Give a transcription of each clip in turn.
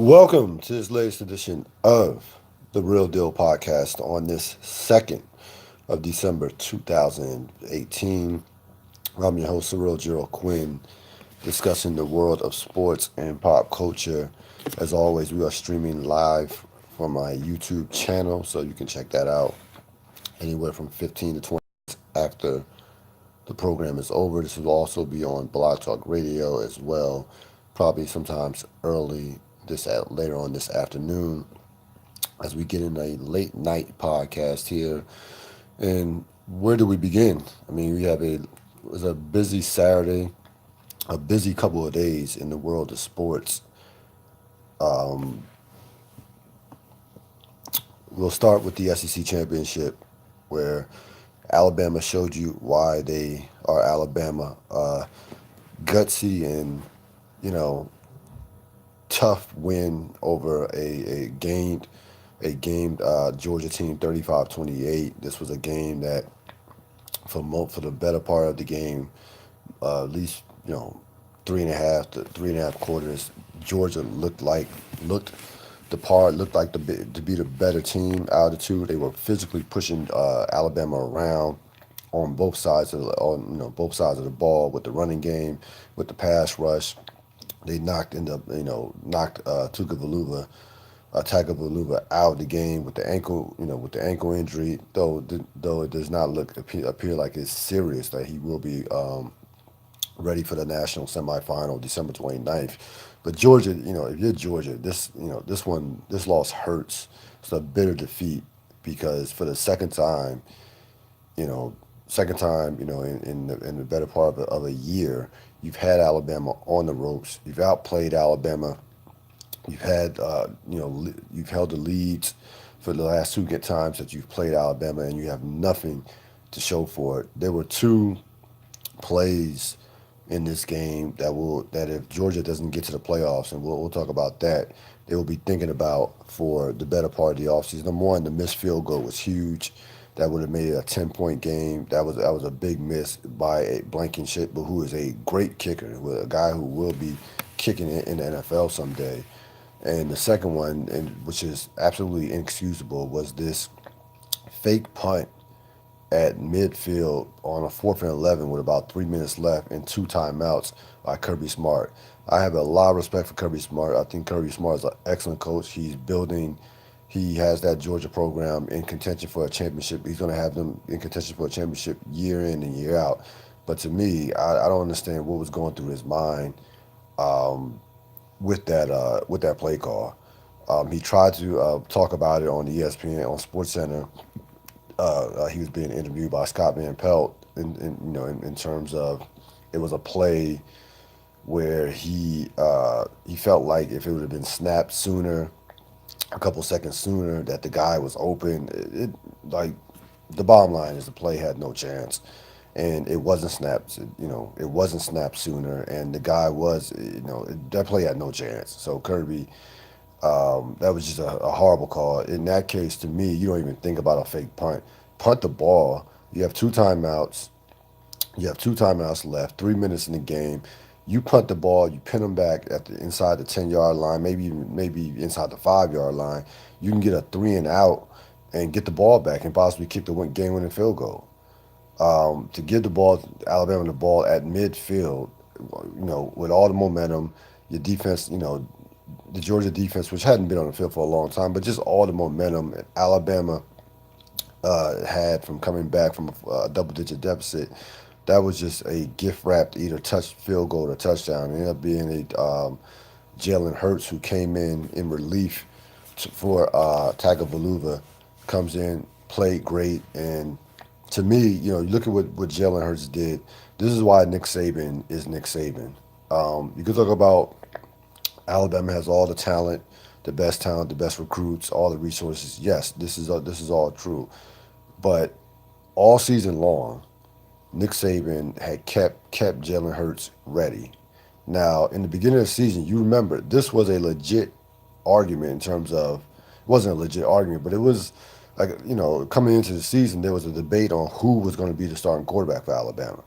Welcome to this latest edition of the Real Deal Podcast on this 2nd of December 2018. I'm your host, Cyril Gerald Quinn, discussing the world of sports and pop culture. As always, we are streaming live from my YouTube channel, so you can check that out anywhere from 15 to 20 minutes after the program is over. This will also be on Blog Talk Radio as well, probably sometimes early later on this afternoon as we get in a late night podcast here. And where do we begin? I mean, it was a busy Saturday, a busy couple of days in the world of sports. We'll start with the SEC championship, where Alabama showed you why they are Alabama. Gutsy and you know tough win over a gamed Georgia team 35-28. This was a game that for the better part of the game, at least three and a half quarters, Georgia looked the part looked like to be the better team out of the two. They were physically pushing Alabama around on both sides of the ball with the running game, with the pass rush. They knocked Tagovailoa out of the game with the ankle injury. Though it does not appear like it's serious, that he will be ready for the national semifinal December 29th. But Georgia, if you're Georgia, this loss hurts. It's a bitter defeat because for the you know, in the better part of a year, you've had Alabama on the ropes. You've outplayed Alabama. You've held the leads for the last two get times that you've played Alabama, and you have nothing to show for it. There were two plays in this game that if Georgia doesn't get to the playoffs, and we'll talk about that, they will be thinking about for the better part of the offseason. Number one, the missed field goal was huge. That would have made it a 10-point game. That was a big miss by a Blankenship, but who is a great kicker, a guy who will be kicking it in the NFL someday. And the second one, and which is absolutely inexcusable, was this fake punt at midfield on a 4th and 11 with about 3 minutes left and two timeouts by Kirby Smart. I have a lot of respect for Kirby Smart. I think Kirby Smart is an excellent coach. He has that Georgia program in contention for a championship. He's going to have them in contention for a championship year in and year out. But to me, I don't understand what was going through his mind with that play call. He tried to talk about it on ESPN on SportsCenter. He was being interviewed by Scott Van Pelt in terms of it was a play where he felt like if it would have been snapped sooner, a couple seconds sooner, that the guy was open. Like the bottom line is the play had no chance, and it wasn't snapped. It wasn't snapped sooner, and the guy was that play had no chance. So Kirby, that was just a horrible call. In that case, to me, you don't even think about a fake punt. Punt the ball. You have two timeouts. You have two timeouts left. 3 minutes in the game. You punt the ball. You pin them back inside the 10-yard line, maybe inside the 5-yard line. You can get a 3-and-out and get the ball back and possibly kick the game-winning field goal. To give Alabama the ball at midfield, with all the momentum, your defense, the Georgia defense, which hadn't been on the field for a long time, but just all the momentum Alabama had from coming back from a double-digit deficit, that was just a gift wrapped either field goal or touchdown. It ended up being Jalen Hurts, who came in relief for Tagovailoa, comes in, played great, and to me, you look at what Jalen Hurts did. This is why Nick Saban is Nick Saban. You could talk about Alabama has all the talent, the best recruits, all the resources. Yes, this is all true. But all season long, Nick Saban had kept Jalen Hurts ready. Now, in the beginning of the season, you remember this was a legit argument in terms of it wasn't a legit argument, but it was like coming into the season, there was a debate on who was going to be the starting quarterback for Alabama.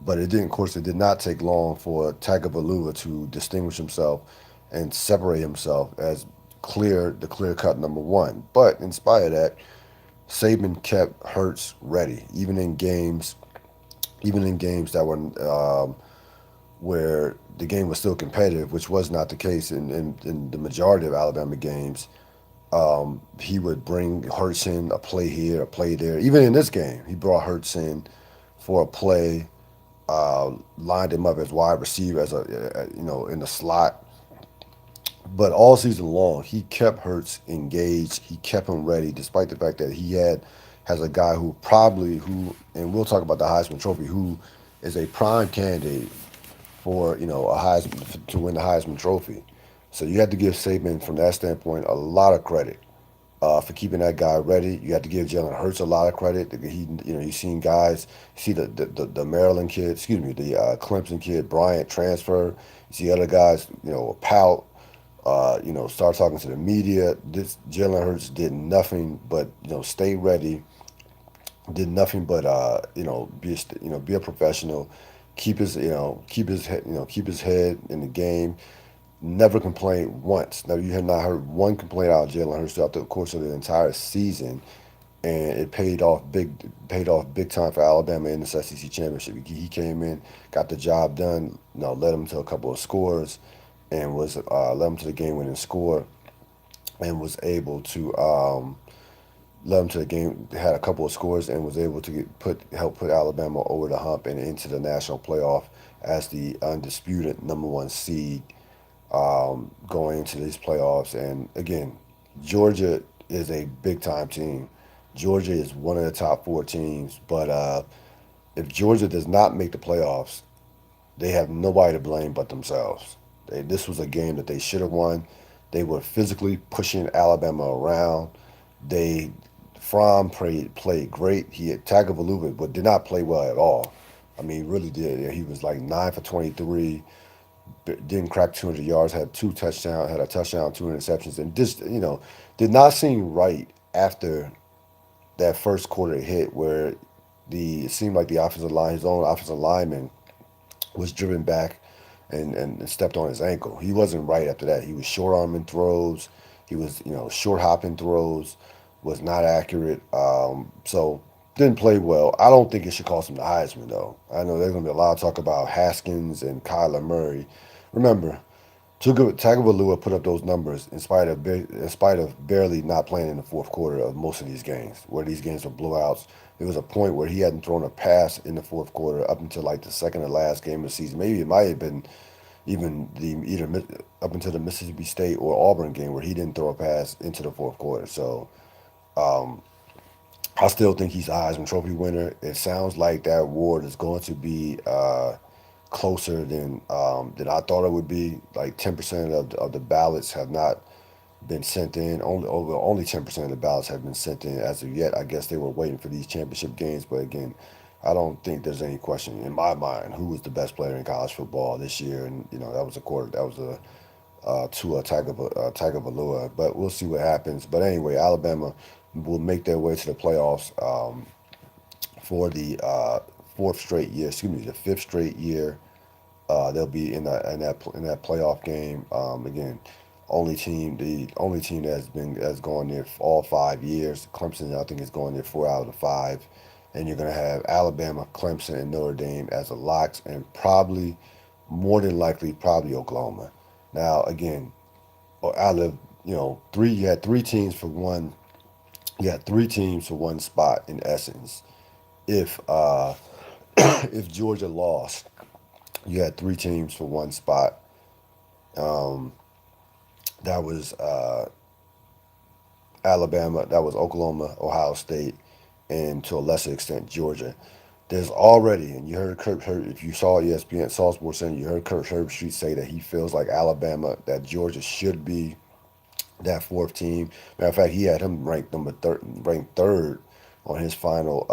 But it didn't, of course, it did not take long for Tagovailoa to distinguish himself and separate himself as the clear cut number one. But in spite of that, Saban kept Hurts ready, even in games that were where the game was still competitive, which was not the case in the majority of Alabama games. He would bring Hurts in a play here, a play there. Even in this game, he brought Hurts in for a play, lined him up as wide receiver, as in the slot. But all season long, he kept Hurts engaged. He kept him ready, despite the fact that has a guy and we'll talk about the Heisman Trophy, who is a prime candidate for a Heisman to win the Heisman Trophy. So you have to give Saban, from that standpoint, a lot of credit for keeping that guy ready. You have to give Jalen Hurts a lot of credit. You've seen guys, you see the Maryland kid, excuse me, the Clemson kid, Bryant transfer. You see other guys, pout, start talking to the media. This Jalen Hurts did nothing but stay ready, did nothing but be a professional, keep his head in the game. Never complained once. Now you have not heard one complaint out of Jalen Hurts throughout the course of the entire season, and it paid off big time for Alabama in this SEC championship. He came in, got the job done. Led them to a couple of scores, and was led them to the game winning score, and was able to led them to the game. Had a couple of scores and was able to help put Alabama over the hump and into the national playoff as the undisputed number one seed going into these playoffs. And again, Georgia is a big time team. Georgia is one of the top four teams, but if Georgia does not make the playoffs, they have nobody to blame but themselves. This was a game that they should have won. They were physically pushing Alabama around. They Fromm played great. He had Tagovailoa, but did not play well at all. I mean, he really did. He was like 9 for 23, didn't crack 200 yards, had a touchdown, two interceptions, and just did not seem right after that first quarter hit, where it seemed like his own offensive lineman, was driven back and stepped on his ankle. He wasn't right after that. He was short arming throws. He was short hopping throws. Was not accurate. So didn't play well. I don't think it should cost him the Heisman though. I know there's gonna be a lot of talk about Haskins and Kyler Murray. Remember, Tagovailoa put up those numbers in spite of barely not playing in the fourth quarter of most of these games, where these games were blowouts. There was a point where he hadn't thrown a pass in the fourth quarter up until like the second to last game of the season. Maybe it might have been even up until the Mississippi State or Auburn game, where he didn't throw a pass into the fourth quarter. So I still think he's a Heisman Trophy winner. It sounds like that award is going to be closer than I thought it would be. Like 10% of the ballots have not been sent in. Only 10% of the ballots have been sent in as of yet. I guess they were waiting for these championship games, but again, I don't think there's any question in my mind who was the best player in college football this year, and that was a Tua Tagovailoa. But we'll see what happens. But anyway, Alabama will make their way to the playoffs for the fourth straight year. Excuse me, the fifth straight year. They'll be in that playoff game. Again, the only team that's gone there all 5 years. Clemson, I think, is going there 4 out of the 5, and you're going to have Alabama, Clemson, and Notre Dame as the locks, and more than likely, probably Oklahoma. Now, again, out of three, you had three teams for one. You had three teams for one spot in essence. If if Georgia lost, you had three teams for one spot. Um, that was Alabama, that was Oklahoma, Ohio State, and to a lesser extent Georgia. There's already, and you heard if you saw ESPN, saw Sports Center, you heard Kurt Herbstreit say that he feels like that Georgia should be that fourth team. Matter of fact, he had him ranked third on his final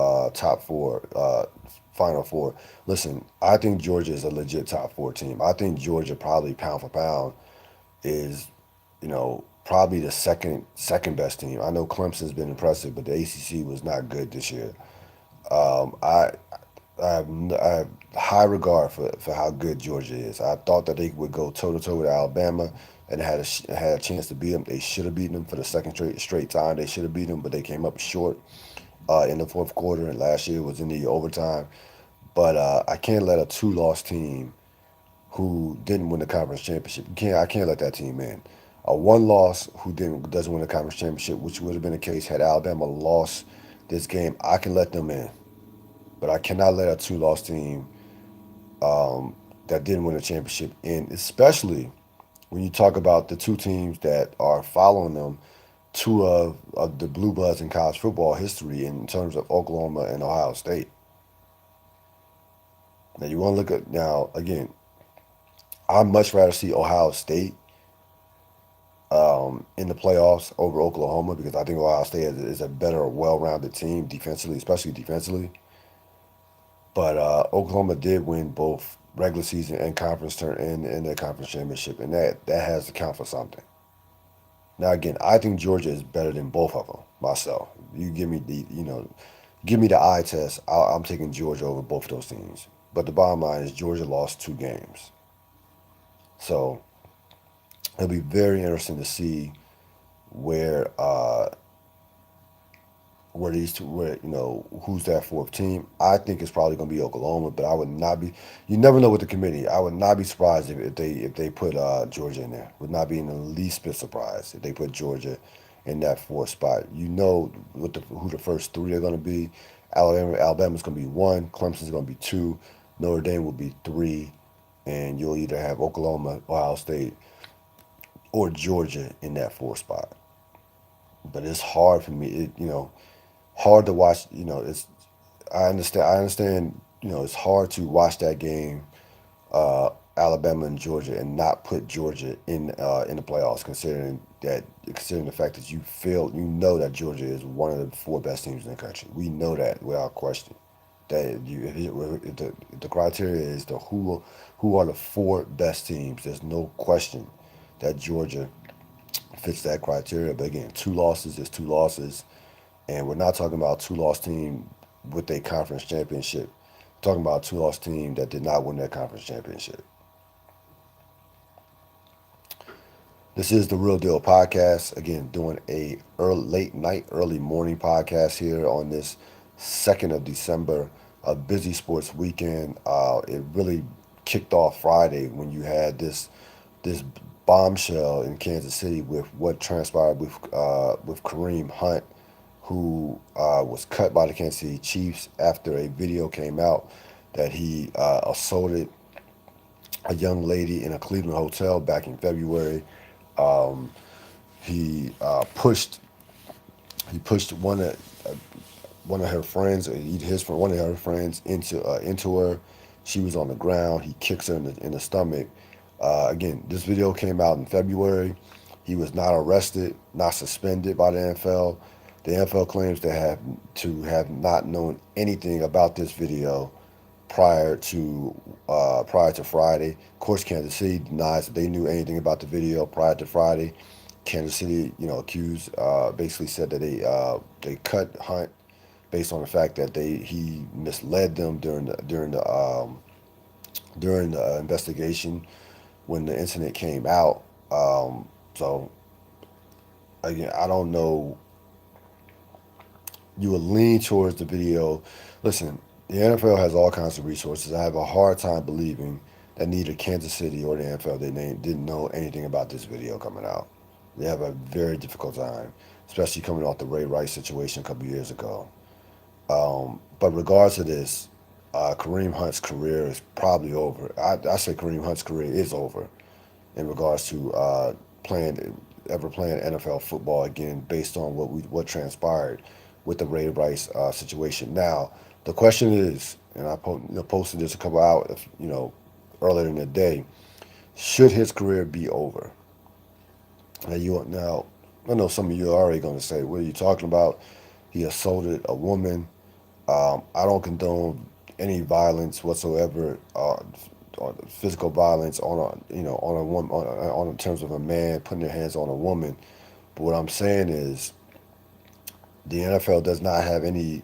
four. Listen, I think Georgia is a legit top four team. I think Georgia probably pound for pound is, probably the second best team. I know Clemson's been impressive, but the ACC was not good this year. I have high regard for how good Georgia is. I thought that they would go toe to toe with Alabama and had a chance to beat them. They should have beaten them for the second straight time. They should have beat them, but they came up short in the fourth quarter. And last year was in the overtime. But I can't let a two-loss team who didn't win the conference championship. I can't let that team in. A one loss who doesn't win the conference championship, which would have been the case had Alabama lost this game. I can let them in, but I cannot let a two-loss team that didn't win a championship in, especially when you talk about the two teams that are following them, two of the blue bloods in college football history in terms of Oklahoma and Ohio State. Now you want to look at now again. I'd much rather see Ohio State in the playoffs over Oklahoma because I think Ohio State is a better, well-rounded team defensively, especially defensively. But Oklahoma did win both regular season and conference turn in their conference championship, and that has to count for something. Now again, I think Georgia is better than both of them myself. You give me the eye test. I'm taking Georgia over both of those teams. But the bottom line is Georgia lost two games, so it'll be very interesting to see where where who's that fourth team. I think it's probably going to be Oklahoma, but I would not be. You never know with the committee. I would not be surprised if they put Georgia in there. Would not be in the least bit surprised if they put Georgia in that fourth spot. You know who the first three are going to be. Alabama's going to be one. Clemson's going to be two. Notre Dame will be three, and you'll either have Oklahoma, Ohio State, or Georgia in that fourth spot. But it's hard for me. Hard to watch. I understand. I understand. It's hard to watch that game, Alabama and Georgia, and not put Georgia in the playoffs, considering the fact that that Georgia is one of the four best teams in the country. We know that without question. That if the criteria is who are the four best teams, there's no question that Georgia fits that criteria. But again, two losses is two losses. And we're not talking about a two-loss team with a conference championship. We're talking about a two-loss team that did not win that conference championship. This is the Real Deal Podcast. Again, doing a late night, early morning podcast here on this 2nd of December, a busy sports weekend. It really kicked off Friday when you had this bombshell in Kansas City with what transpired with Kareem Hunt, who was cut by the Kansas City Chiefs after a video came out that he assaulted a young lady in a Cleveland hotel back in February. Um, he pushed one of her friends, one of her friends into her. She was on the ground. He kicks her in the stomach. Again, this video came out in February. He was not arrested, not suspended by the NFL. The NFL claims to have not known anything about this video prior to Friday. Of course, Kansas City denies that they knew anything about the video prior to Friday. Kansas City, basically said that they cut Hunt based on the fact that he misled them during the investigation when the incident came out. So again, I don't know. You would lean towards the video. Listen, the NFL has all kinds of resources. I have a hard time believing that neither Kansas City or the NFL didn't know anything about this video coming out. They have a very difficult time, especially coming off the Ray Rice situation a couple years ago. But regards to this, Kareem Hunt's career is probably over. I say Kareem Hunt's career is over in regards to playing NFL football again, based on what transpired with the Ray Rice situation. Now, the question is, and I posted this a couple hours, earlier in the day, should his career be over? Now, I know some of you are already going to say, what are you talking about? He assaulted a woman. I don't condone any violence whatsoever, or physical violence on a woman, on in terms of a man putting their hands on a woman. But what I'm saying is, the NFL does not have any,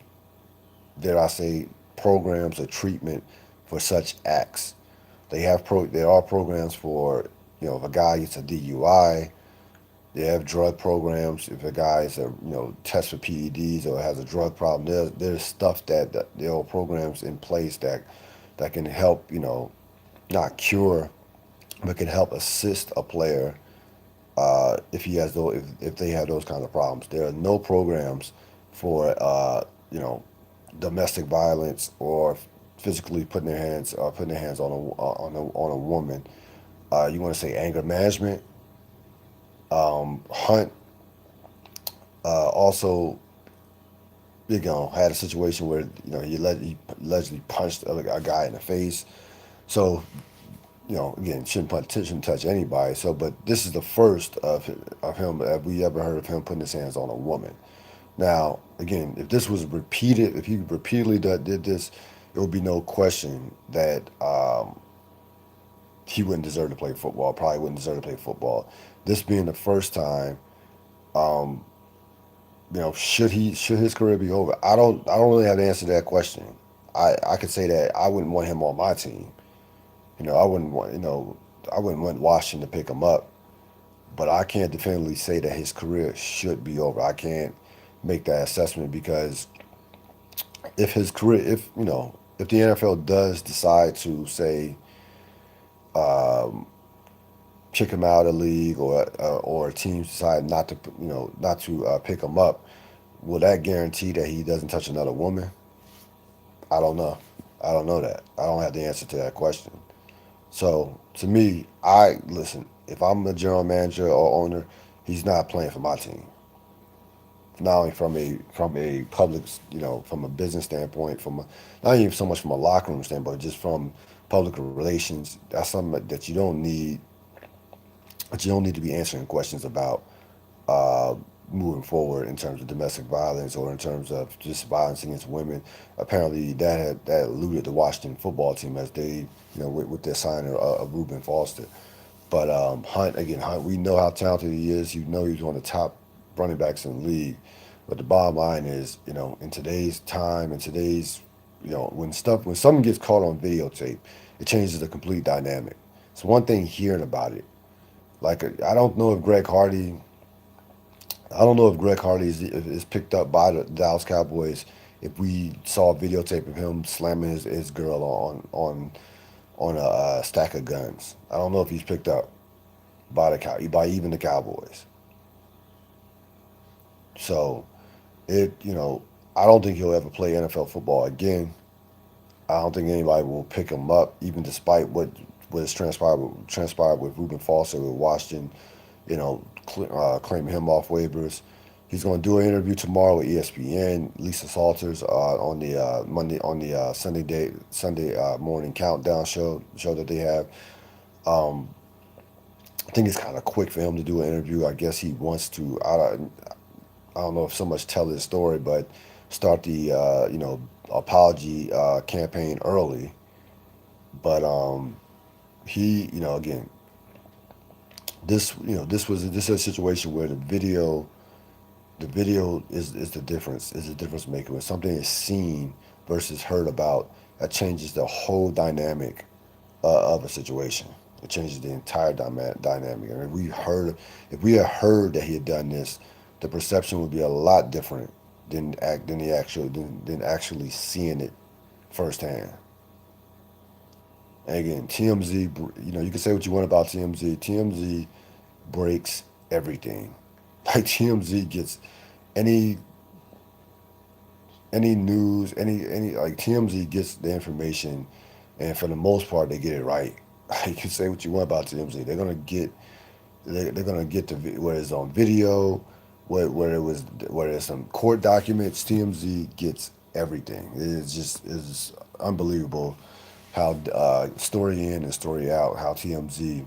dare I say, programs or treatment for such acts. There are programs for, if a guy gets a DUI. They have drug programs. If a guy is test for PEDs or has a drug problem, there's stuff that there are programs in place that can help, not cure, but can help assist a player if he has those if they have those kind of problems. There are no programs for domestic violence or physically putting their hands on a woman. You want to say anger management. Hunt also had a situation where he allegedly punched a guy in the face. So again, shouldn't touch anybody. So, but this is the first of him. Have we ever heard of him putting his hands on a woman? Now, again, if this was repeated, if he repeatedly did this, it would be no question that he wouldn't deserve to play football. Probably wouldn't deserve to play football. This being the first time, um, should his career be over? I don't really have the answer to that question. I could say that I wouldn't want him on my team. I wouldn't want Washington to pick him up, but I can't definitively say that his career should be over. I can't make that assessment because if his career, if the NFL does decide to say kick him out of the league or teams decide not to pick him up, will that guarantee that he doesn't touch another woman? I don't know. I don't know that. I don't have the answer to that question. So to me, I listen. If I'm a general manager or owner, he's not playing for my team. Not only from a public, from a business standpoint, not even so much from a locker room standpoint, just from public relations. That's something that you don't need to be answering questions about uh, moving forward in terms of domestic violence or in terms of just violence against women. Apparently, that eluded the Washington football team as they, with their signing of Reuben Foster. But Hunt, we know how talented he is. You know he's one of the top running backs in the league. But the bottom line is, in today's time, in today's, when something gets caught on videotape, it changes the complete dynamic. It's one thing hearing about it. Like I don't know if Greg Hardy I don't know if Greg Hardy is picked up by the Dallas Cowboys. If we saw a videotape of him slamming his girl on a stack of guns, I don't know if he's picked up by even the Cowboys. So I don't think he'll ever play NFL football again. I don't think anybody will pick him up, even despite what has transpired with Reuben Foster with Washington. Claiming him off waivers. He's going to do an interview tomorrow with ESPN. Lisa Salters on the Sunday morning countdown show that they have. Um, I think it's kind of quick for him to do an interview. I guess he wants to. I don't know if so much tell his story, but start the apology campaign early. But he again this is a situation where the video is the difference maker. When something is seen versus heard about, that changes the whole dynamic of a situation. It changes the entire dynamic. And if we had heard that he had done this, the perception would be a lot different than actually seeing it firsthand. And again, TMZ, you can say what you want about TMZ. TMZ breaks everything. Like TMZ gets any news, any like TMZ gets the information, and for the most part, they get it right. You can say what you want about TMZ. They're gonna get whether it's on video, whether it's some court documents. TMZ gets everything. It's unbelievable how story in and story out, how TMZ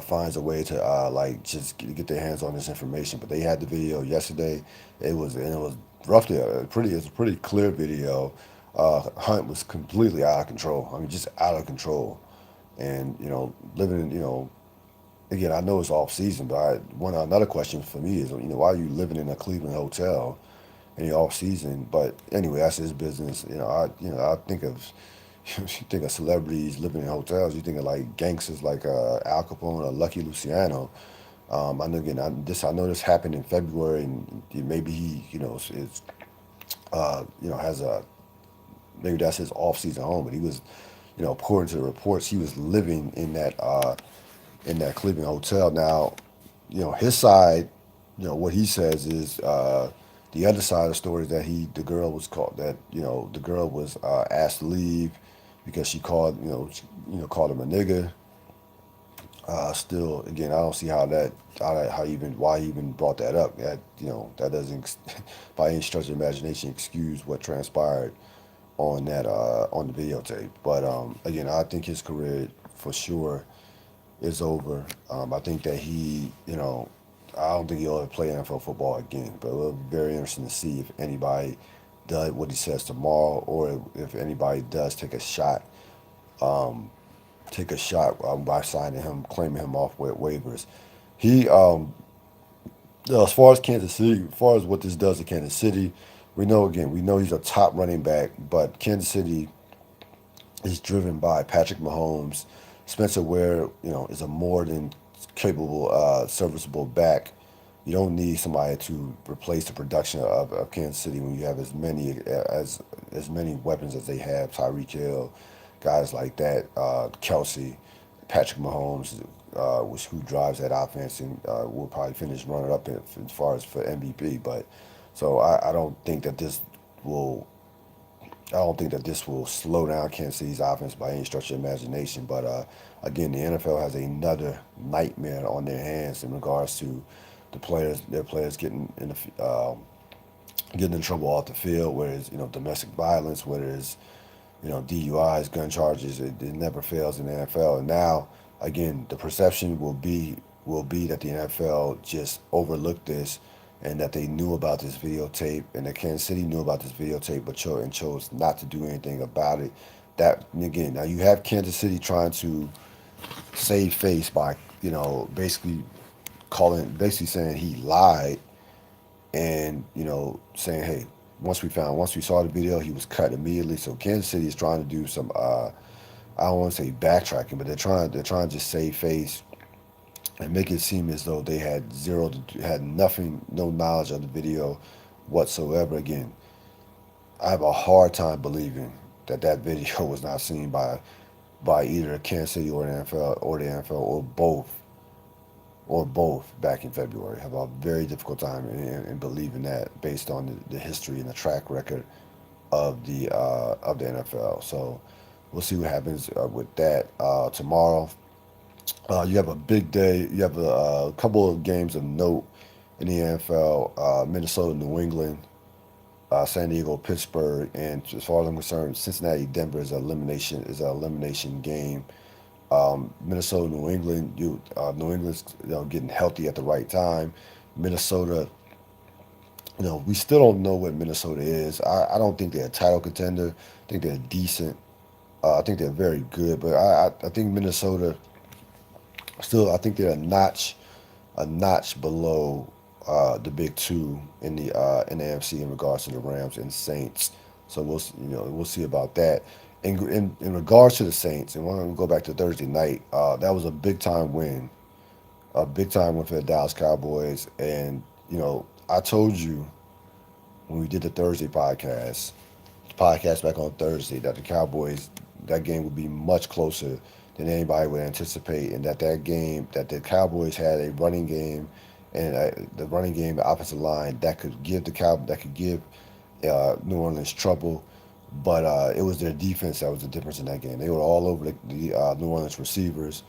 finds a way to just get their hands on this information. But they had the video yesterday. It was roughly it's a pretty clear video. Hunt was completely out of control. I mean, just out of control. And living in again, I know it's off season, but another question for me is why are you living in a Cleveland hotel in the off season? But anyway, that's his business. I think of you think of celebrities living in hotels. You think of like gangsters like Al Capone or Lucky Luciano. I know again. I know this happened in February, and maybe he, is has a maybe that's his off-season home. But he was, according to the reports, he was living in that Cleveland hotel. Now, his side, what he says is the other side of the story is that the girl was called that the girl was asked to leave because she called called him a nigga. Still, again, I don't see how even why he even brought that up. That that doesn't by any stretch of the imagination excuse what transpired on the videotape. But again, I think his career for sure is over. I think that I don't think he'll ever play NFL football again. But it'll be very interesting to see if anybody does what he says tomorrow, or if anybody does take a shot by signing him, claiming him off with waivers. He, as far as Kansas City, as far as what this does to Kansas City, we know he's a top running back, but Kansas City is driven by Patrick Mahomes. Spencer Ware, is a more than capable, serviceable back. You don't need somebody to replace the production of Kansas City when you have as many weapons as they have. Tyreek Hill, guys like that, Kelsey, Patrick Mahomes, who drives that offense and will probably finish running up as far as for MVP. But so I don't think that will I don't think that this will slow down Kansas City's offense by any stretch of imagination. But again, the NFL has another nightmare on their hands in regards to their players getting in trouble off the field, whether it's domestic violence, whether it's DUIs, gun charges. It never fails in the NFL. And now, again, the perception will be that the NFL just overlooked this, and that they knew about this videotape, and that Kansas City knew about this videotape, but chose not to do anything about it. That again, now you have Kansas City trying to save face by basically basically saying he lied, and saying, hey, once we saw the video, he was cut immediately. So Kansas City is trying to do some I don't want to say backtracking, but they're trying to just save face and make it seem as though they had nothing, no knowledge of the video whatsoever. Again, I have a hard time believing that video was not seen by either Kansas City or the NFL or both back in February. I have a very difficult time in believing that based on the history and the track record of the NFL. So we'll see what happens with that tomorrow. You have a big day. You have a couple of games of note in the NFL: Minnesota, New England, San Diego, Pittsburgh, and as far as I'm concerned, Cincinnati, Denver is an elimination game. Minnesota, New England, New England's getting healthy at the right time. Minnesota, we still don't know what Minnesota is. I don't think they're a title contender. I think they're decent. I think they're very good, but I think Minnesota still. I think they're a notch below the big two in the AFC in regards to the Rams and Saints. So we'll see about that. In regards to the Saints, and when we go back to Thursday night, that was a big time win for the Dallas Cowboys. And I told you when we did the Thursday podcast back on Thursday, that the Cowboys, that game would be much closer than anybody would anticipate, and that the Cowboys had a running game, and the offensive line that could give New Orleans trouble. But it was their defense that was the difference in that game. They were all over the New Orleans receivers.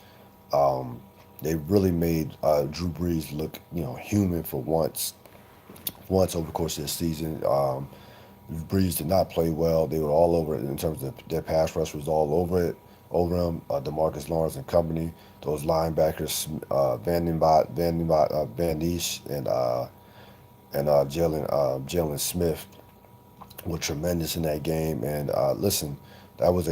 Um, they really made Drew Brees look, human for once. Once over the course of the season, Brees did not play well. They were all over it in terms of their pass rush was all over him. Demarcus Lawrence and company. Those linebackers, Van Nish and Jalen Smith were tremendous in that game. And listen, that was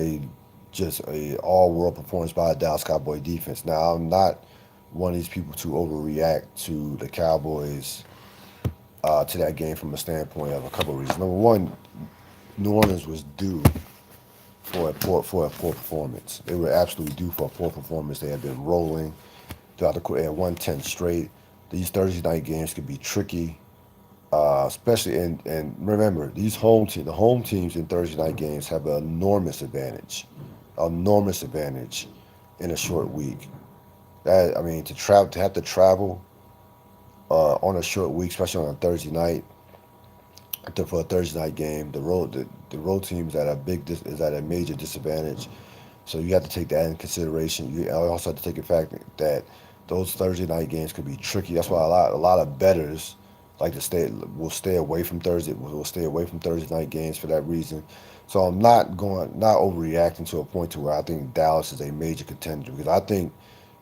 just a all world performance by the Dallas Cowboy defense. Now I'm not one of these people to overreact to the Cowboys to that game from a standpoint of a couple of reasons. Number one, New Orleans was due for a poor performance. They were absolutely due for a poor performance. They had been rolling throughout the course. They had won 10 straight. These Thursday night games could be tricky, especially and remember the home teams in Thursday night games have an enormous advantage in a short week. That I mean to have to travel on a short week, especially on a Thursday night, for a Thursday night game, the road teams at a is at a major disadvantage. So you have to take that in consideration. You also have to take the fact that those Thursday night games could be tricky. That's why a lot of bettors like to stay away from will stay away from Thursday night games for that reason. So I'm not overreacting to a point to where I think Dallas is a major contender because I think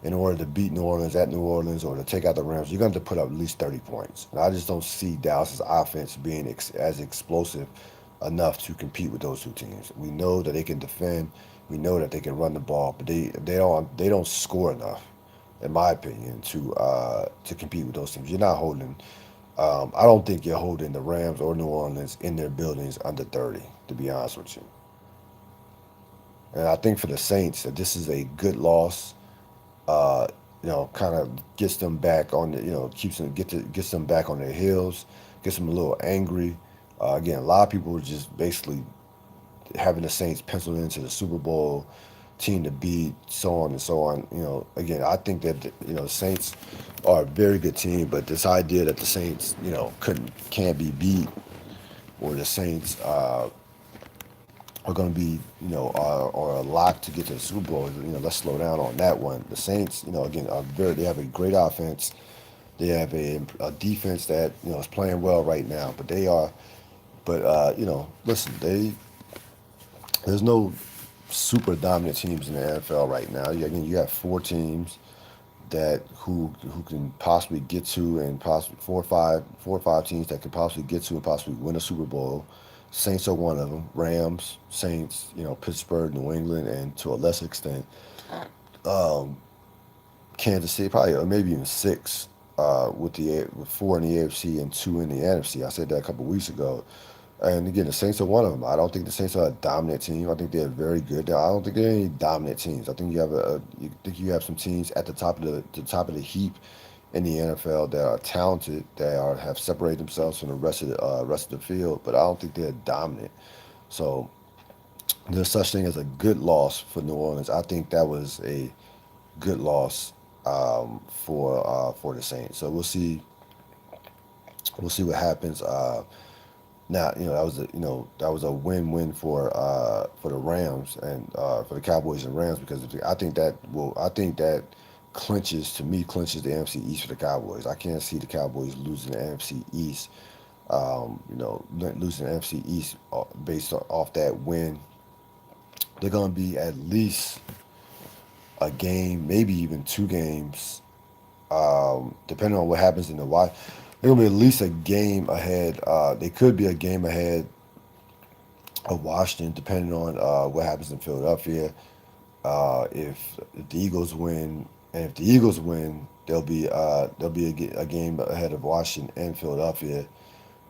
in order to beat New Orleans at New Orleans or to take out the Rams, you're going to have to put up at least 30 points. And I just don't see Dallas's offense being as explosive enough to compete with those two teams. We know that they can defend, we know that they can run the ball, but they don't score enough, in my opinion, to compete with those teams. You're not holding. I don't think you're holding the Rams or New Orleans in their buildings under 30. To be honest with you, and I think for the Saints that this is a good loss. Uh, kind of gets them back on the, gets them back on their heels, gets them a little angry. Again, a lot of people were just basically having the Saints penciled into the Super Bowl team to beat, so on and so on. Again, I think that the Saints are a very good team, but this idea that the Saints, can't be beat, or the Saints are going to be, are a lock to get to the Super Bowl. Let's slow down on that one. The Saints, again, they have a great offense. They have a defense that is playing well right now. But listen, there's no super dominant teams in the NFL right now. Again, you have four teams that who can possibly get to, and possibly four or five teams that can possibly get to and possibly win a Super Bowl. Saints are one of them. Rams, Saints, Pittsburgh, New England, and to a lesser extent, um, Kansas City, probably or maybe even six, with four in the AFC and two in the NFC. I said that a couple of weeks ago. And again, the Saints are one of them. I don't think the Saints are a dominant team. I think they're very good. I don't think they're any dominant teams. I think you have some teams at the top of the heap in the NFL that are talented, have separated themselves from the rest of the field. But I don't think they're dominant. So there's such thing as a good loss for New Orleans. I think that was a good loss for the Saints. So we'll see what happens. Now, that was a win-win for the Rams and for the Cowboys and Rams, because I think that clinches the NFC East for the Cowboys. I can't see the Cowboys losing the NFC East. Losing the NFC East based off that win. They're going to be at least a game, maybe even two games, depending on what happens in the West. They're going to be at least a game ahead. They could be a game ahead of Washington, depending on what happens in Philadelphia. If the Eagles win, and if the Eagles win, they'll be a game ahead of Washington and Philadelphia.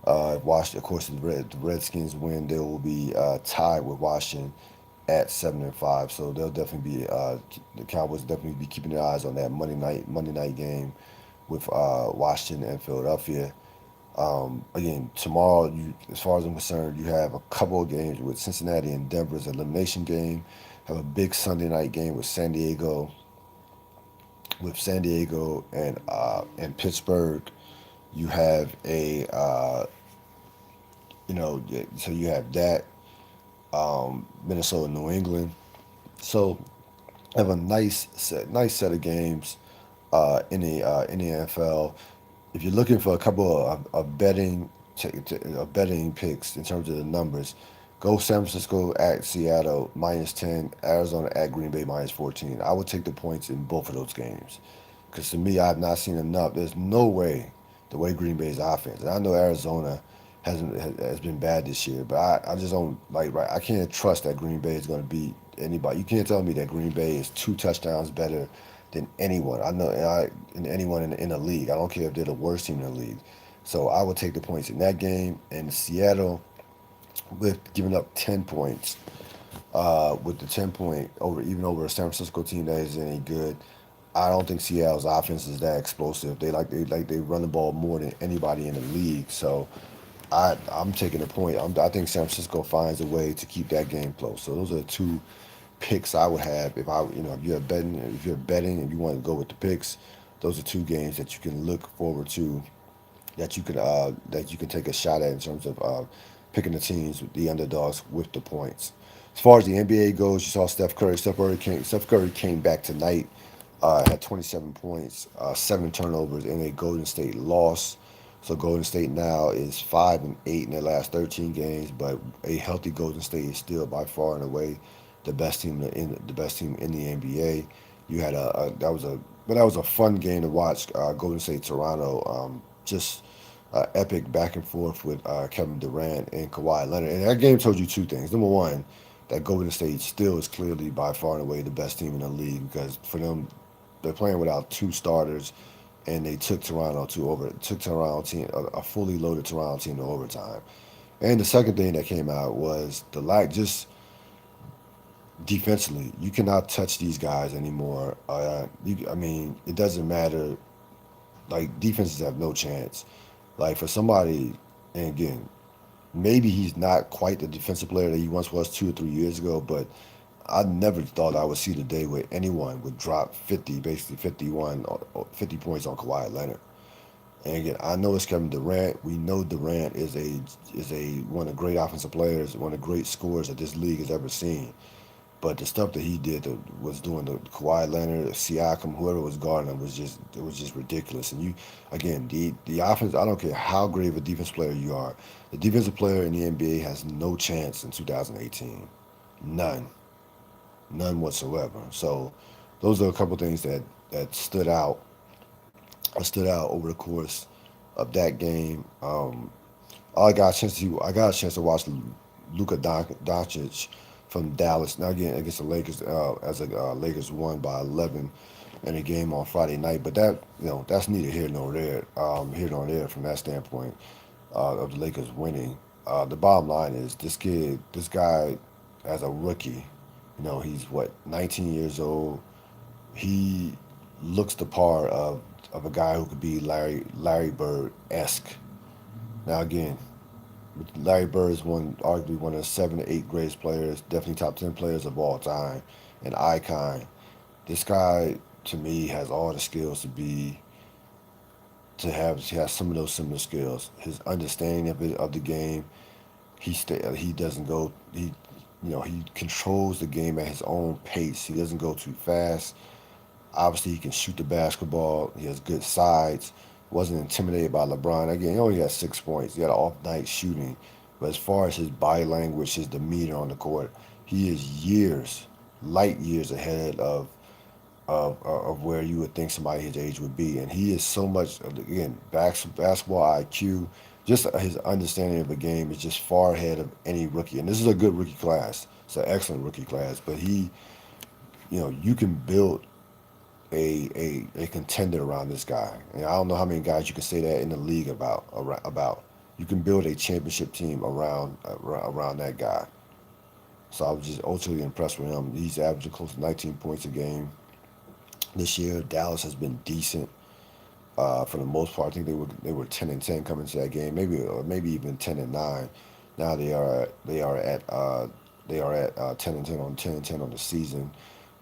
If Washington, of course, if the Redskins win, they will be tied with Washington at 7-5. So they'll definitely be the Cowboys will definitely be keeping their eyes on that Monday night game with Washington and Philadelphia. Again, tomorrow, as far as I'm concerned, you have a couple of games with Cincinnati and Denver's elimination game. Have a big Sunday night game with San Diego, and Pittsburgh. You have so you have that, Minnesota, New England. So have a nice set of games in the NFL. If you're looking for a couple of betting picks in terms of the numbers, go San Francisco at Seattle -10, Arizona at Green Bay -14. I would take the points in both of those games, because to me, I have not seen enough. There's no way the way Green Bay's offense, and I know Arizona has been bad this year, but I just don't like. Right, I can't trust that Green Bay is going to beat anybody. You can't tell me that Green Bay is 2 touchdowns better than anyone. I know and anyone in the league. I don't care if they're the worst team in the league. So I would take the points in that game. And Seattle, with giving up 10 points, with the 10 point over, even over a San Francisco team that isn't any good. I don't think Seattle's offense is that explosive. They run the ball more than anybody in the league. So I'm taking a point. I think San Francisco finds a way to keep that game close. So those are the two picks I would have if I, if you're betting and you want to go with the picks. Those are two games that you can look forward to, that you can take a shot at in terms of picking the teams, the underdogs with the points. As far as the NBA goes, you saw Steph Curry. Steph Curry came back tonight, had 27 points, seven turnovers, in a Golden State loss. So Golden State now is 5-8 in their last 13 games, but a healthy Golden State is still by far and away the best team in the NBA. You had that was a fun game to watch. Golden State Toronto, just epic back and forth with Kevin Durant and Kawhi Leonard. And that game told you two things. Number one, that Golden State still is clearly by far and away the best team in the league, because for them, they're playing without two starters, and they took Toronto team, a fully loaded Toronto team to overtime. And the second thing that came out was the lack, just defensively, you cannot touch these guys anymore. I mean, it doesn't matter. Like, defenses have no chance. Like, for somebody, and again, maybe he's not quite the defensive player that he once was 2 or 3 years ago, but I never thought I would see the day where anyone would drop 50, basically 51, or 50 points on Kawhi Leonard. And again, I know it's Kevin Durant. We know Durant is a one of the great offensive players, one of the great scorers that this league has ever seen. But the stuff that he did, was doing to Kawhi Leonard, Siakam, whoever was guarding him, was just ridiculous. And you, again, the offense. I don't care how great of a defense player you are. The defensive player in the NBA has no chance in 2018, none, none whatsoever. So those are a couple things that stood out over the course of that game. I got a chance to watch Luka Doncic from Dallas. Now again against the Lakers, as the Lakers won by 11 in a game on Friday night. But that's neither here nor there. Here nor there from that standpoint, of the Lakers winning. The bottom line is this guy, as a rookie, he's what, 19 years old. He looks the part of a guy who could be Larry Bird esque. Now again, Larry Bird is arguably one of the 7 to 8 greatest players, definitely top 10 players of all time, an icon. This guy, to me, has all the skills he has some of those similar skills. His understanding of the game, he doesn't go he controls the game at his own pace. He doesn't go too fast. Obviously, he can shoot the basketball. He has good sides. Wasn't intimidated by LeBron. Again, he only had 6 points. He had off night shooting. But as far as his body language, his demeanor on the court, he is light years ahead of where you would think somebody his age would be. And he is so much, again, basketball IQ, just his understanding of the game is just far ahead of any rookie. And this is a good rookie class. It's an excellent rookie class. But you can build a contender around this guy. And I don't know how many guys you can say that in the league about. You can build a championship team around that guy. So I was just ultimately impressed with him. He's averaging close to 19 points a game this year. Dallas has been decent for the most part. I think they were 10-10 coming into that game, maybe even 10-9. Now they are at 10-10 on 10-10 on the season,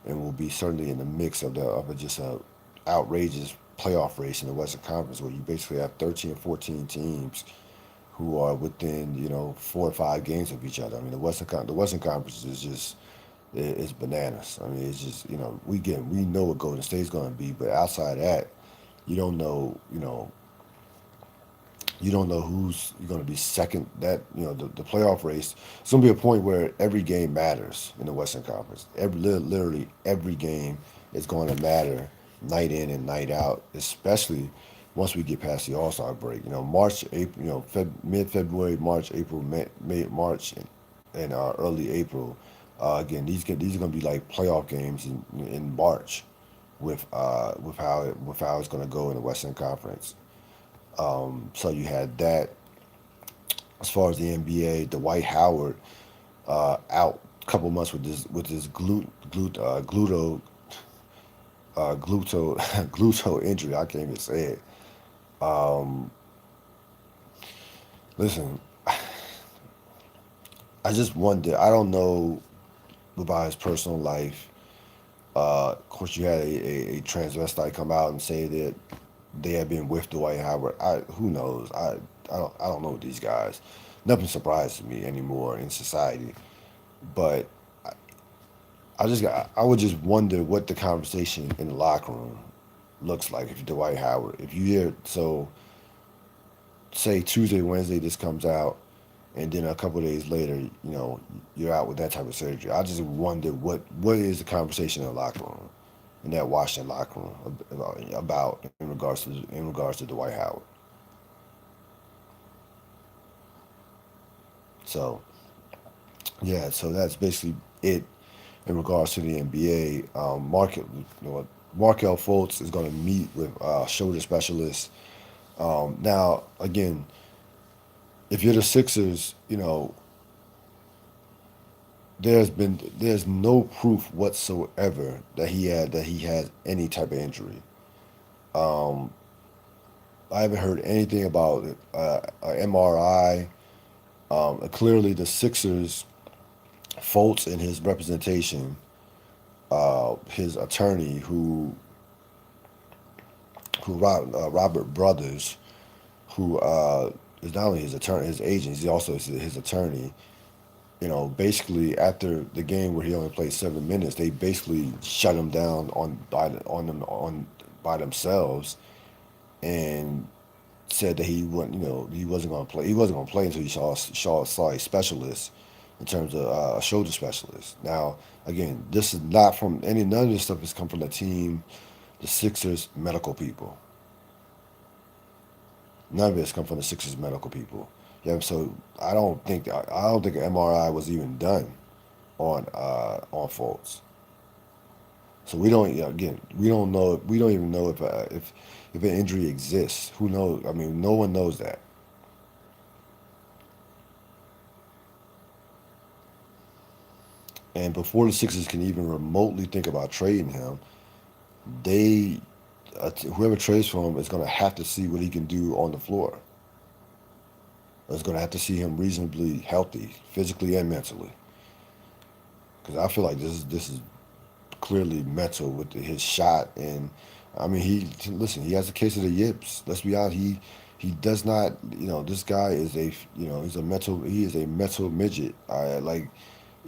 and will be certainly in the mix of just a outrageous playoff race in the Western Conference, where you basically have 13 or 14 teams who are within 4 or 5 games of each other. I mean, the Western Conference is just it's bananas. I mean, it's just we know what Golden State's going to be, but outside that, you don't know who's going to be second. That the playoff race. It's going to be a point where every game matters in the Western Conference. Literally every game is going to matter, night in and night out. Especially once we get past the All Star break. March, April. Mid February, March, April, March, and early April. Again, these are going to be like playoff games in March, with how it's going to go in the Western Conference. So you had that. As far as the NBA, Dwight Howard out couple months with this gluto gluto injury. I can't even say it. Um, Listen, I just wonder. I don't know about his personal life. Of course, you had a transvestite come out and say that they had been with Dwight Howard. Who knows? I don't know these guys. Nothing surprises me anymore in society. But I would just wonder what the conversation in the locker room looks like if you're Dwight Howard. If you hear say Tuesday, Wednesday, this comes out, and then a couple of days later, you're out with that type of surgery. I just wonder what is the conversation in the locker room, in that Washington locker room about in regards to Dwight Howard. So yeah, so that's basically it in regards to the NBA. Markel Fultz is going to meet with shoulder specialists. Now, again, if you're the Sixers, there's no proof whatsoever that he has any type of injury. Um, I haven't heard anything about a MRI. Clearly, the Sixers, Fultz and his representation, his attorney, Robert Brothers, who is not only his attorney, his agent, he's also his attorney. Basically after the game where he only played 7 minutes, they basically shut him down by themselves and said that he wasn't going to play. He wasn't going to play until he saw a specialist in terms of a shoulder specialist. Now, again, this is not from any none of this stuff has come from the team, the Sixers medical people. None of it's come from the Sixers medical people. Yeah, so I don't think an MRI was even done on Fultz. So we don't again we don't even know if an injury exists. Who knows? I mean, no one knows that. And before the Sixers can even remotely think about trading him, they whoever trades for him is going to have to see what he can do on the floor. Is going to have to see him reasonably healthy, physically and mentally. Because I feel like this is clearly mental with his shot, and I mean he has a case of the yips. Let's be honest, he does not. This guy is he is a mental midget. I like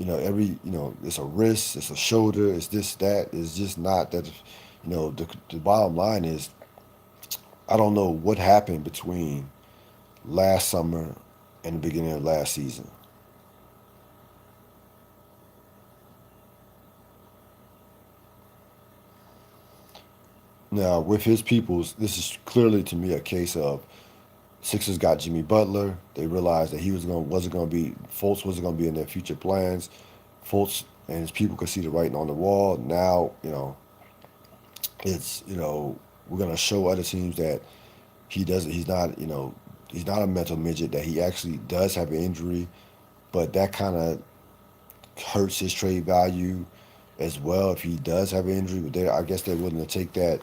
it's a wrist, it's a shoulder, it's this that. It's just not that. The bottom line is I don't know what happened between last summer and the beginning of last season. Now, with his peoples, this is clearly to me a case of Sixers got Jimmy Butler. They realized that he wasn't going to be Fultz wasn't going to be in their future plans. Fultz and his people could see the writing on the wall. Now, it's we're going to show other teams that he's not a mental midget. That he actually does have an injury, but that kind of hurts his trade value as well if he does have an injury. But I guess they're willing to take that.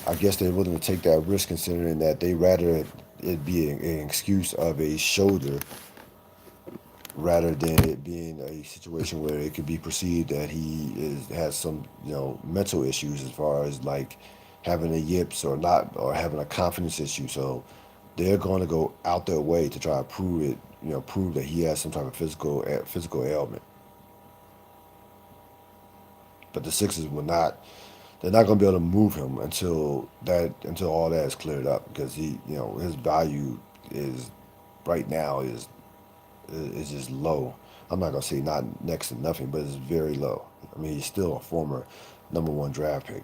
I guess they're willing to take that risk, considering that they rather it be an excuse of a shoulder rather than it being a situation where it could be perceived that has some mental issues as far as like having a yips or not or having a confidence issue. So they're going to go out their way to try to prove that he has some type of physical ailment. But the Sixers will not. They're not going to be able to move him until all that is cleared up because his value is right now is just low. I'm not going to say not next to nothing, but it's very low. I mean, he's still a former number one draft pick.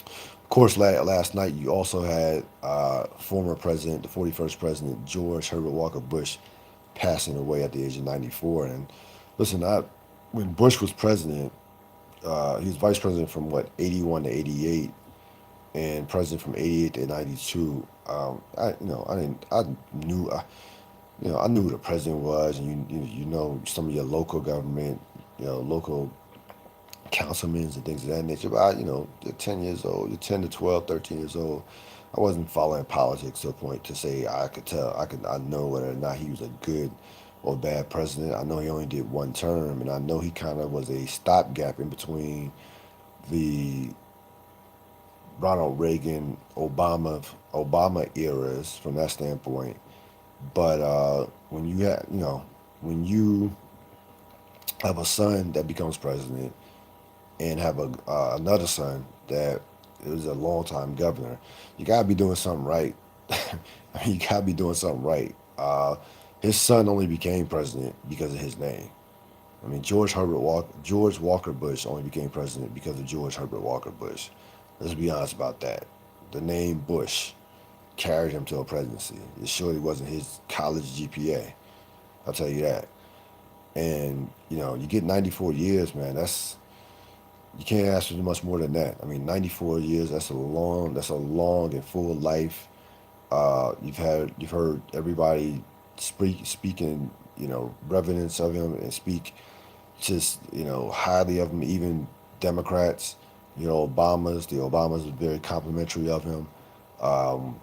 Of course, last night you also had former president, the 41st president, George Herbert Walker Bush, passing away at the age of 94. And listen, when Bush was president, he was vice president from 81 to 88, and president from 88 to 92. I knew I knew who the president was, and you know some of your local government, local councilmen and things of that nature. But you're 10 years old, you're 10 to 12, 13 years old. I wasn't following politics to a point to say I could tell, I know whether or not he was a good or bad president. I know he only did one term, and I know he kind of was a stopgap in between the Ronald Reagan, Obama eras from that standpoint. But when you have, when you have a son that becomes president and have another son that is a longtime governor, you gotta be doing something right. I mean, you gotta be doing something right. His son only became president because of his name. I mean, George Walker Bush only became president because of George Herbert Walker Bush. Let's be honest about that. The name Bush carried him to a presidency. It surely wasn't his college GPA. I'll tell you that. And you get 94 years, man. You can't ask for much more than that. I mean, 94 years. That's a long and full life. You've heard everybody speaking, reverence of him and speak just highly of him. Even Democrats, the Obamas are very complimentary of him. Um,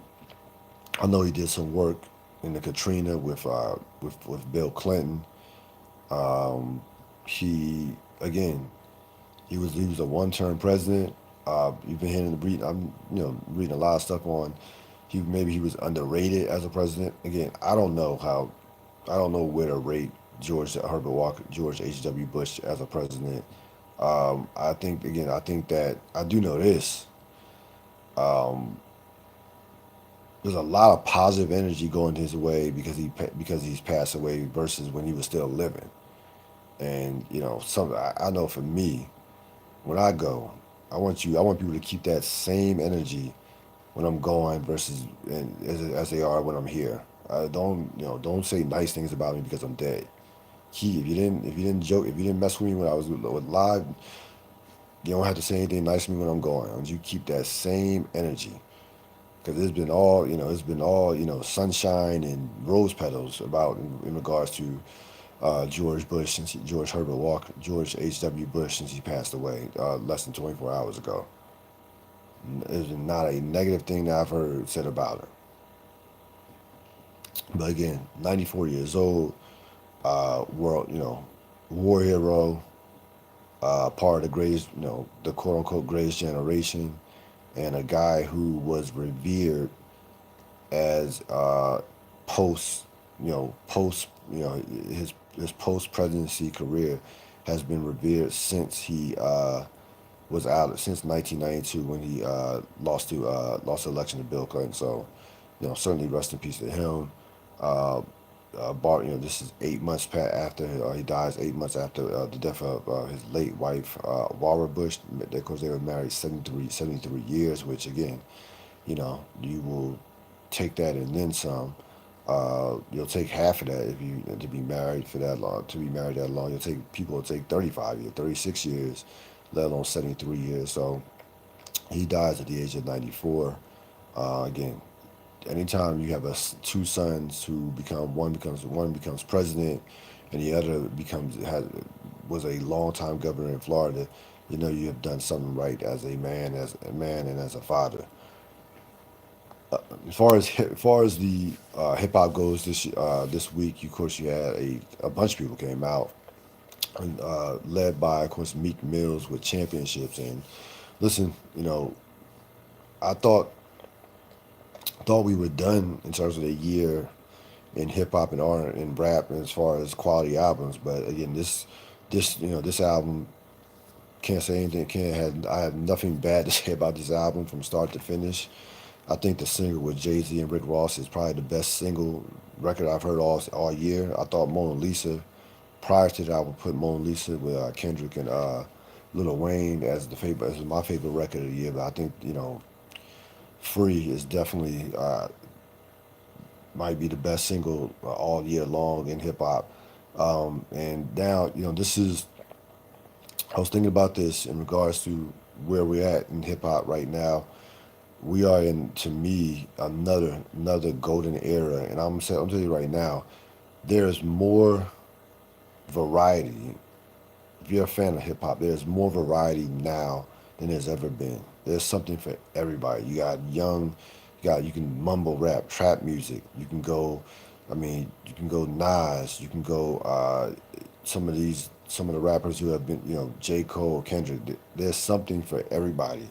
I know he did some work in the Katrina with Bill Clinton. Um, he again, he was a one-term president. You've been hearing I'm reading a lot of stuff on maybe he was underrated as a president. Again, I don't know where to rate George H.W. Bush as a president. I think that I do know this. Um, there's a lot of positive energy going his way because he's passed away versus when he was still living. And I know for me, when I go, I want people to keep that same energy when I'm going versus as they are when I'm here. Don't say nice things about me because I'm dead. If you didn't joke, if you didn't mess with me when I was live, you don't have to say anything nice to me when I'm going. And you keep that same energy because it's been all sunshine and rose petals in regards to George H.W. Bush since he passed away less than 24 hours ago. There's not a negative thing that I've heard said about him. But again, 94 years old, world, war hero, part of the greatest, the quote unquote greatest generation, and a guy who was revered as post, post, his post presidency career has been revered since he was out since 1992 when he lost the election to Bill Clinton. So, certainly rest in peace to him. Uh, this is 8 months after he dies. 8 months after the death of his late wife, Laura Bush. Of course, they were married 73 years, which again, you will take that and then some. You'll take half of that if you to be married for that long. To be married that long, people will take 35 years, 36 years, let alone 73 years. So he dies at the age of 94. Again, anytime you have two sons who become one becomes president, and the other was a longtime governor in Florida, you have done something right as a man and as a father. As far as the hip hop goes this week, of course you had a bunch of people came out, led by of course Meek Mills with championships. And listen, I thought we were done in terms of the year in hip hop and R and rap as far as quality albums. But again, this album, can't say anything. I have nothing bad to say about this album from start to finish. I think the single with Jay Z and Rick Ross is probably the best single record I've heard all year. I thought Mona Lisa, prior to that, I would put Mona Lisa with Kendrick and Lil Wayne as my favorite record of the year. But I think Free is definitely might be the best single all year long in hip hop. And now, I was thinking about this in regards to where we're at in hip hop right now. We are in, to me, another golden era, and I'm telling you right now, there's more variety. If you're a fan of hip hop, there's more variety now than there's ever been. There's something for everybody. You got young, you can mumble rap, trap music. You can go, I mean, you can go Nas. You can go some of the rappers who have been, J. Cole, Kendrick. There's something for everybody,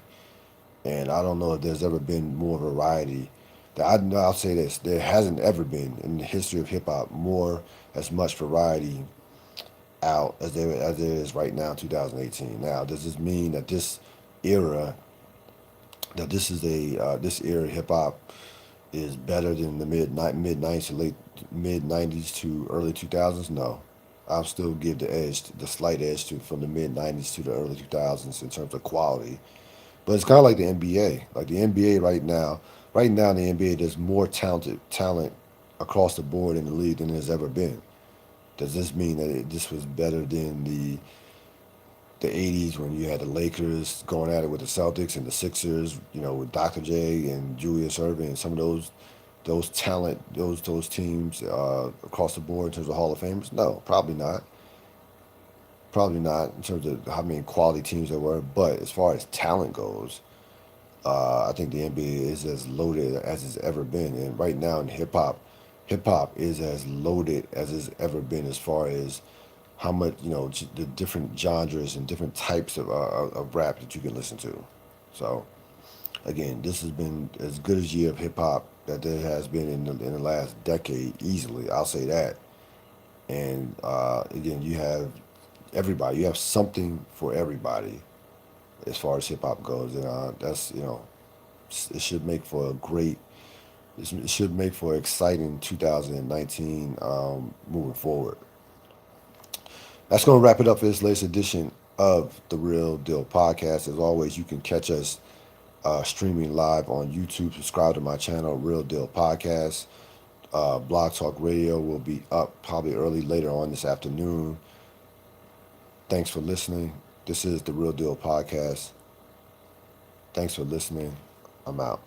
and I don't know if there's ever been more variety. I'll say this: there hasn't ever been in the history of hip hop more as much variety out as it is right now, 2018. Now, does this mean that era, this era of hip hop is better than the mid '90s to late mid '90s to early 2000s? No, I'll still give the slight edge to from the mid '90s to the early 2000s in terms of quality. But it's kind of like the NBA. Like the NBA right now in the NBA, there's more talented talent across the board in the league than there's ever been. Does this mean that this was better than the '80s when you had the Lakers going at it with the Celtics and the Sixers, with Dr. J and Julius Erving and some of those talent those teams across the board in terms of Hall of Famers? No, probably not. Probably not in terms of how many quality teams there were. But as far as talent goes, I think the NBA is as loaded as it's ever been. And right now in hip hop is as loaded as it's ever been as far as how much the different genres and different types of rap that you can listen to. So again, this has been as good a year of hip hop that there has been in the last decade easily. I'll say that. And again, you have everybody. You have something for everybody as far as hip hop goes, and that's it should make for a great. It should make for exciting 2019 moving forward. That's going to wrap it up for this latest edition of the Real Deal Podcast. As always, you can catch us streaming live on YouTube. Subscribe to my channel, Real Deal Podcast. Blog Talk Radio will be up probably later on this afternoon. Thanks for listening. This is the Real Deal Podcast. Thanks for listening. I'm out.